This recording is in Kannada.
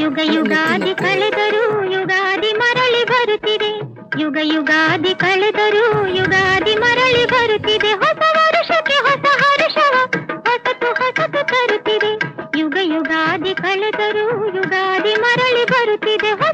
ಯುಗ ಯುಗಾದಿ ಕಳೆದರೂ ಯುಗಾದಿ ಮರಳಿ ಬರುತ್ತಿದೆ. ಯುಗ ಯುಗಾದಿ ಕಳೆದರೂ ಯುಗಾದಿ ಮರಳಿ ಬರುತ್ತಿದೆ. ಹೊಸ ವರುಷಕ್ಕೆ ಹೊಸ ಹರ್ಷವ ಹೊಸತು ಹೊಸತು ತರುತ್ತಿದೆ. ಯುಗ ಯುಗಾದಿ ಕಳೆದರೂ ಯುಗಾದಿ ಮರಳಿ ಬರುತ್ತಿದೆ.